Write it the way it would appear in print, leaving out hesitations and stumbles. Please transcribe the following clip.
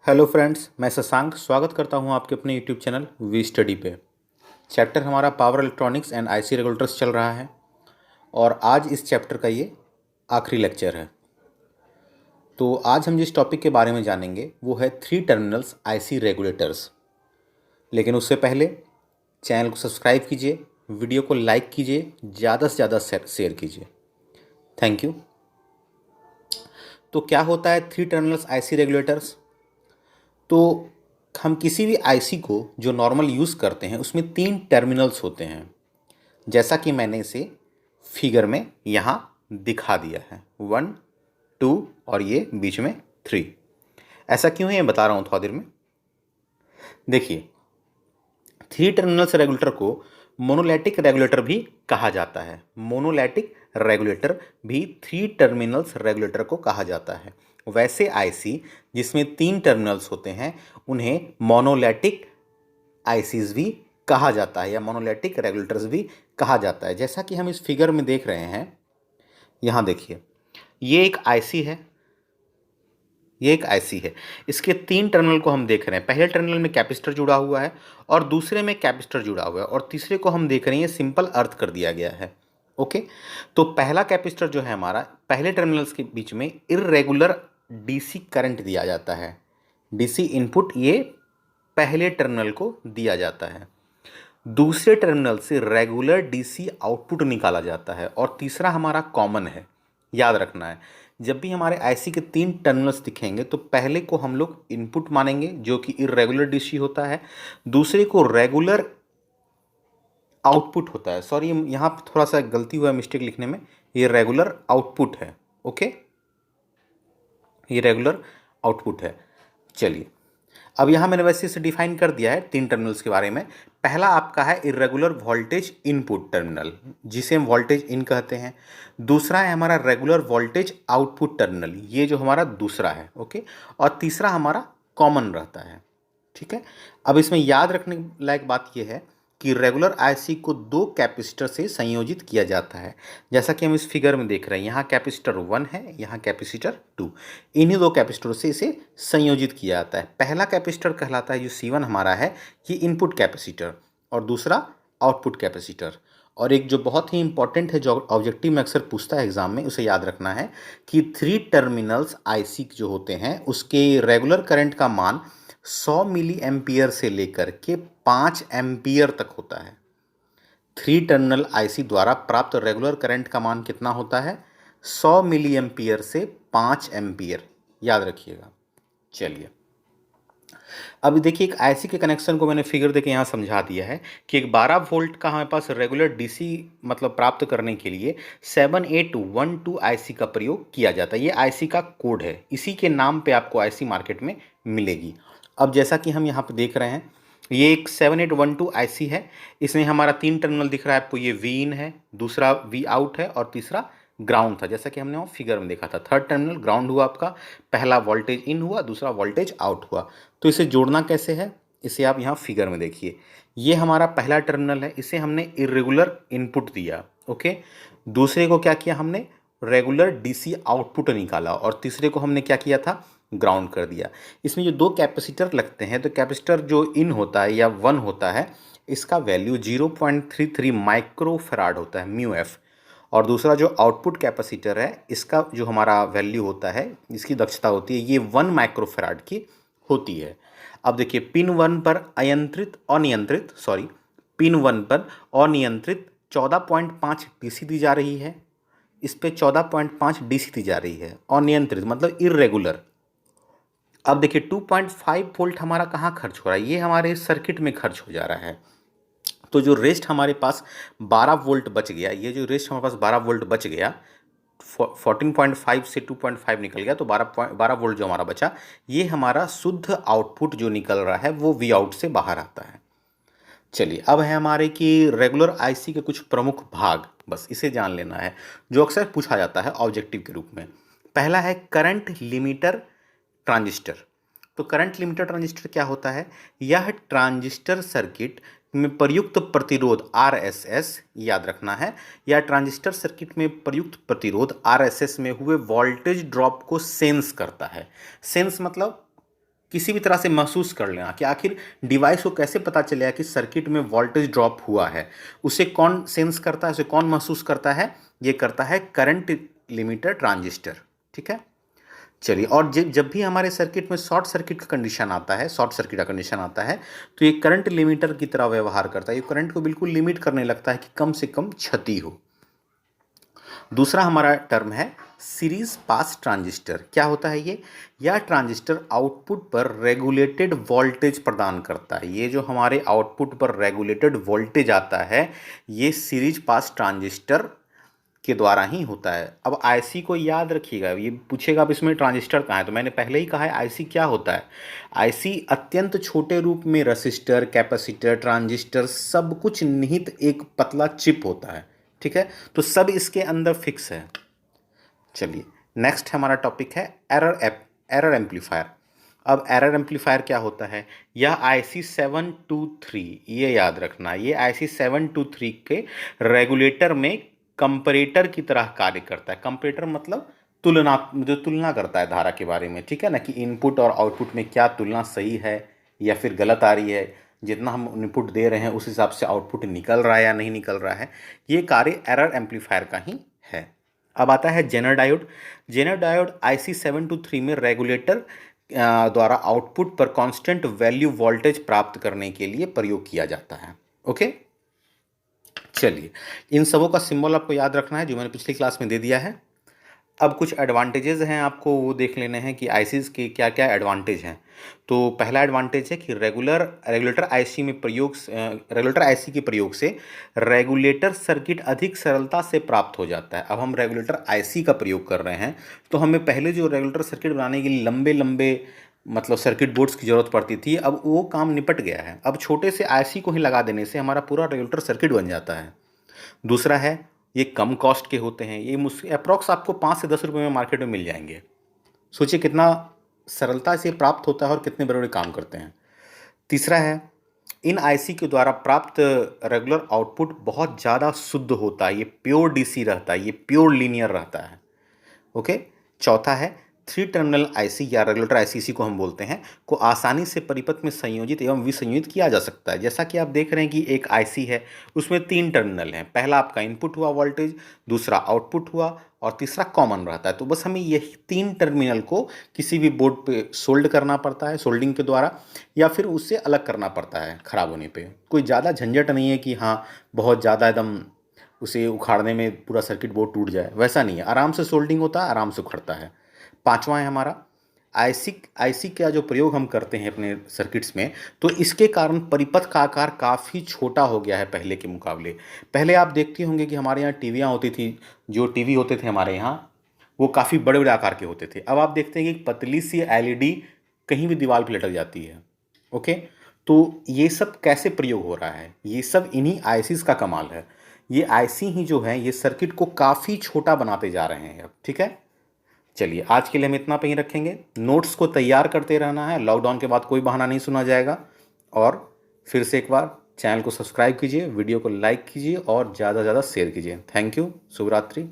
Hello friends, मैं शशांक स्वागत करता हूं आपके अपने यूट्यूब चैनल वी स्टडी पे। चैप्टर हमारा power electronics and IC regulators चल रहा है और आज इस चैप्टर का ये आखिरी लेक्चर है। तो आज हम जिस टॉपिक के बारे में जानेंगे वो है 3 टर्मिनल्स आईसी रेगुलेटर्स। लेकिन उससे पहले चैनल को सब्सक्राइब कीजिए, वीडियो को लाइक कीजिए, ज़्यादा से ज़्यादा शेयर कीजिए। Thank you. तो क्या होता है 3 टर्मिनल्स आईसी रेगुलेटर्स? तो हम किसी भी आईसी को जो नॉर्मल यूज़ करते हैं उसमें 3 टर्मिनल्स होते हैं, जैसा कि मैंने इसे फिगर में यहाँ दिखा दिया है। 1, 2 और ये बीच में 3। ऐसा क्यों है ये बता रहा हूँ थोड़ा देर में। देखिए, 3 टर्मिनल्स रेगुलेटर को मोनोलैटिक रेगुलेटर भी कहा जाता है। मोनोलैटिक रेगुलेटर भी 3 टर्मिनल्स रेगुलेटर को कहा जाता है। वैसे आईसी जिसमें 3 टर्मिनल्स होते हैं उन्हें मोनोलैटिक आईसीज भी कहा जाता है या मोनोलैटिक रेगुलेटर्स भी कहा जाता है। जैसा कि हम इस फिगर में देख रहे हैं, यहाँ देखिए, ये एक आईसी है, ये एक आईसी है। इसके 3 टर्मिनल को हम देख रहे हैं। पहले टर्मिनल में कैपेसिटर जुड़ा हुआ है और दूसरे में कैपेसिटर जुड़ा हुआ है और तीसरे को हम देख रहे हैं सिंपल अर्थ कर दिया गया है। ओके, तो पहला कैपेसिटर जो है हमारा, पहले टर्मिनल्स के बीच में इर्रेगुलर डीसी करंट दिया जाता है। डीसी इनपुट ये पहले टर्मिनल को दिया जाता है। दूसरे टर्मिनल से रेगुलर डीसी आउटपुट निकाला जाता है और तीसरा हमारा कॉमन है। याद रखना है, जब भी हमारे आईसी के 3 टर्मिनल्स दिखेंगे तो पहले को हम लोग इनपुट मानेंगे जो कि इरेगुलर डीसी होता है, दूसरे को रेगुलर आउटपुट होता है। सॉरी, यहाँ पे थोड़ा सा गलती हुआ है मिस्टेक लिखने में, ये रेगुलर आउटपुट है। ओके, ये रेगुलर आउटपुट है। चलिए, अब यहाँ मैंने वैसे इसे डिफाइन कर दिया है 3 टर्मिनल्स के बारे में। पहला आपका है इरेगुलर वोल्टेज इनपुट टर्मिनल, जिसे हम वोल्टेज इन कहते हैं। दूसरा है हमारा रेगुलर वोल्टेज आउटपुट टर्मिनल, ये जो हमारा दूसरा है। ओके, और तीसरा हमारा कॉमन रहता है। ठीक है, अब इसमें याद रखने लायक बात यह है कि रेगुलर आईसी को 2 कैपेसिटर से संयोजित किया जाता है। जैसा कि हम इस फिगर में देख रहे हैं, यहाँ कैपेसिटर 1 है, यहाँ कैपेसिटर 2। इन्हीं 2 कैपेसिटरों से इसे संयोजित किया जाता है। पहला कैपेसिटर कहलाता है जो C1 हमारा है, ये इनपुट कैपेसिटर, और दूसरा आउटपुट कैपेसिटर। और एक जो बहुत ही इंपॉर्टेंट है, जो ऑब्जेक्टिव में अक्सर पूछता है एग्जाम में, उसे याद रखना है कि 3 टर्मिनल्स आईसी जो होते हैं उसके रेगुलर करंट का मान 100 मिली एम्पियर से लेकर के 5 एम्पियर तक होता है। 3 टर्मिनल आईसी द्वारा प्राप्त रेगुलर करंट का मान कितना होता है? 100 मिली एम्पियर से 5 एम्पियर, याद रखिएगा। चलिए, अब देखिए, एक आईसी के कनेक्शन को मैंने फिगर देके यहाँ समझा दिया है कि एक 12 वोल्ट का हमारे पास रेगुलर डीसी मतलब प्राप्त करने के लिए 7812 आईसी का प्रयोग किया जाता है। ये आईसी का कोड है, इसी के नाम पे आपको आईसी मार्केट में मिलेगी। अब जैसा कि हम यहाँ पे देख रहे हैं, ये एक 7812 आईसी है। इसमें हमारा 3 टर्मिनल दिख रहा है आपको, ये वी इन है, दूसरा वी आउट है और तीसरा ग्राउंड था, जैसा कि हमने वहाँ फिगर में देखा था। 3rd टर्मिनल ग्राउंड हुआ आपका, पहला वोल्टेज इन हुआ, दूसरा वोल्टेज आउट हुआ। तो इसे जोड़ना कैसे है, इसे आप यहाँ फिगर में देखिए। ये हमारा पहला टर्मिनल है, इसे हमने इरेगुलर इनपुट दिया। ओके, दूसरे को क्या किया हमने? रेगुलर डीसी आउटपुट निकाला, और तीसरे को हमने क्या किया था? ग्राउंड कर दिया। इसमें जो 2 कैपेसिटर लगते हैं, तो कैपेसिटर जो इन होता है या 1 होता है, इसका वैल्यू 0.33 माइक्रोफेराड होता है, म्यू एफ। और दूसरा जो आउटपुट कैपेसिटर है, इसका जो हमारा वैल्यू होता है, इसकी दक्षता होती है, ये 1 माइक्रोफेराड की होती है। अब देखिए, पिन 1 पर पिन 1 पर अनियंत्रित 14.5 डीसी दी जा रही है, इस पे 14.5 डीसी दी जा रही है। अनियंत्रित मतलब इरेगुलर। अब देखिए, 2.5 वोल्ट हमारा कहाँ खर्च हो रहा है? ये हमारे सर्किट में खर्च हो जा रहा है। तो जो रेस्ट हमारे पास 12 वोल्ट बच गया, ये जो रेस्ट हमारे पास 12 वोल्ट बच गया, 14.5 से 2.5 निकल गया, तो 12 वोल्ट जो हमारा बचा, ये हमारा शुद्ध आउटपुट जो निकल रहा है वो वी आउट से बाहर आता है। चलिए, अब है हमारे कि रेगुलर आईसी के कुछ प्रमुख भाग, बस इसे जान लेना है, जो अक्सर पूछा जाता है ऑब्जेक्टिव के रूप में। पहला है करंट लिमिटर ट्रांजिस्टर। तो करंट लिमिटर ट्रांजिस्टर क्या होता है? यह ट्रांजिस्टर सर्किट में प्रयुक्त प्रतिरोध RSS, याद रखना है, या ट्रांजिस्टर सर्किट में प्रयुक्त प्रतिरोध RSS में हुए वोल्टेज ड्रॉप को सेंस करता है। सेंस मतलब किसी भी तरह से महसूस कर लेना कि आखिर डिवाइस को कैसे पता चलेगा कि सर्किट में वोल्टेज ड्रॉप हुआ है। उसे कौन सेंस करता है, उसे कौन महसूस करता है? ये करता है करंट लिमिटर ट्रांजिस्टर। ठीक है, चलिए। और जब भी हमारे सर्किट में शॉर्ट सर्किट का कंडीशन आता है, शॉर्ट सर्किट का कंडीशन आता है, तो ये करंट लिमिटर की तरह व्यवहार करता है। ये करंट को बिल्कुल लिमिट करने लगता है कि कम से कम क्षति हो। दूसरा हमारा टर्म है सीरीज पास ट्रांजिस्टर। क्या होता है ये? यह ट्रांजिस्टर आउटपुट पर रेगुलेटेड वोल्टेज प्रदान करता है। ये जो हमारे आउटपुट पर रेगुलेटेड वोल्टेज आता है, ये सीरीज पास ट्रांजिस्टर के द्वारा ही होता है। अब आईसी को याद रखिएगा, ये पूछेगा अब इसमें ट्रांजिस्टर कहाँ है, तो मैंने पहले ही कहा है आईसी क्या होता है। आईसी अत्यंत छोटे रूप में रसिस्टर, कैपेसिटर, ट्रांजिस्टर सब कुछ निहित एक पतला चिप होता है। ठीक है, तो सब इसके अंदर फिक्स है। चलिए, नेक्स्ट हमारा टॉपिक है एरर एम्पलीफायर। अब एरर एम्पलीफायर क्या होता है? यह IC 723, ये याद रखना, ये IC 723 के रेगुलेटर में कंपैरेटर की तरह कार्य करता है। कंपैरेटर मतलब तुलना करता है धारा के बारे में। ठीक है ना, कि इनपुट और आउटपुट में क्या तुलना सही है या फिर गलत आ रही है, जितना हम इनपुट दे रहे हैं उस हिसाब से आउटपुट निकल रहा है या नहीं निकल रहा है। ये कार्य एरर एम्पलीफायर का ही है। अब आता है zener diode. Zener diode IC 723 में रेगुलेटर द्वारा आउटपुट पर कांस्टेंट वैल्यू वोल्टेज प्राप्त करने के लिए प्रयोग किया जाता है। ओके, चलिए, इन सबों का सिंबल आपको याद रखना है जो मैंने पिछली क्लास में दे दिया है। अब कुछ एडवांटेजेस हैं, आपको वो देख लेने हैं कि आईसीज के क्या क्या एडवांटेज हैं। तो पहला एडवांटेज है कि रेगुलेटर आईसी के प्रयोग से रेगुलेटर सर्किट अधिक सरलता से प्राप्त हो जाता है। अब हम रेगुलेटर आईसी का प्रयोग कर रहे हैं, तो हमें पहले जो रेगुलेटर सर्किट बनाने के लिए लंबे लंबे मतलब सर्किट बोर्ड्स की ज़रूरत पड़ती थी, अब वो काम निपट गया है। अब छोटे से आईसी को ही लगा देने से हमारा पूरा रेगुलेटर सर्किट बन जाता है। दूसरा है, ये कम कॉस्ट के होते हैं। ये अप्रॉक्स आपको 5 से 10 रुपये में मार्केट में मिल जाएंगे। सोचिए कितना सरलता से प्राप्त होता है और कितने बड़े बड़े काम करते हैं। तीसरा है, इन आईसी के द्वारा प्राप्त रेगुलर आउटपुट बहुत ज़्यादा शुद्ध होता है। ये प्योर डीसी रहता है, ये प्योर लीनियर रहता है। ओके। चौथा है, 3 टर्मिनल आईसी या रेगुलेटर आईसी को हम बोलते हैं, को आसानी से परिपथ में संयोजित एवं विसंयोजित किया जा सकता है। जैसा कि आप देख रहे हैं कि एक आईसी है, उसमें 3 टर्मिनल हैं। पहला आपका इनपुट हुआ वोल्टेज, दूसरा आउटपुट हुआ और तीसरा कॉमन रहता है। तो बस हमें यही 3 टर्मिनल को किसी भी बोर्ड पे सोल्ड करना पड़ता है सोल्डिंग के द्वारा, या फिर उससे अलग करना पड़ता है खराब होने पे। कोई ज़्यादा झंझट नहीं है कि हाँ बहुत ज़्यादा एकदम उसे उखाड़ने में पूरा सर्किट बोर्ड टूट जाए, वैसा नहीं है। आराम से सोल्डिंग होता है, आराम से उखड़ता है। पांचवा है हमारा आईसी का जो प्रयोग हम करते हैं अपने सर्किट्स में, तो इसके कारण परिपथ का आकार काफ़ी छोटा हो गया है पहले के मुकाबले। पहले आप देखते होंगे कि हमारे यहाँ टीवियाँ होती थी, जो टीवी होते थे हमारे यहाँ वो काफ़ी बड़े बड़े आकार के होते थे। अब आप देखते हैं कि पतली सी एलईडी कहीं भी दीवार पर लटक जाती है। ओके, तो ये सब कैसे प्रयोग हो रहा है? ये सब इन्हीं आईसीज का कमाल है। ये आईसी ही जो है ये सर्किट को काफ़ी छोटा बनाते जा रहे हैं अब। ठीक है, चलिए आज के लिए हम इतना पे ही रखेंगे। नोट्स को तैयार करते रहना है, लॉकडाउन के बाद कोई बहाना नहीं सुना जाएगा। और फिर से एक बार चैनल को सब्सक्राइब कीजिए, वीडियो को लाइक कीजिए और ज़्यादा से ज़्यादा शेयर कीजिए। थैंक यू, शुभ रात्रि।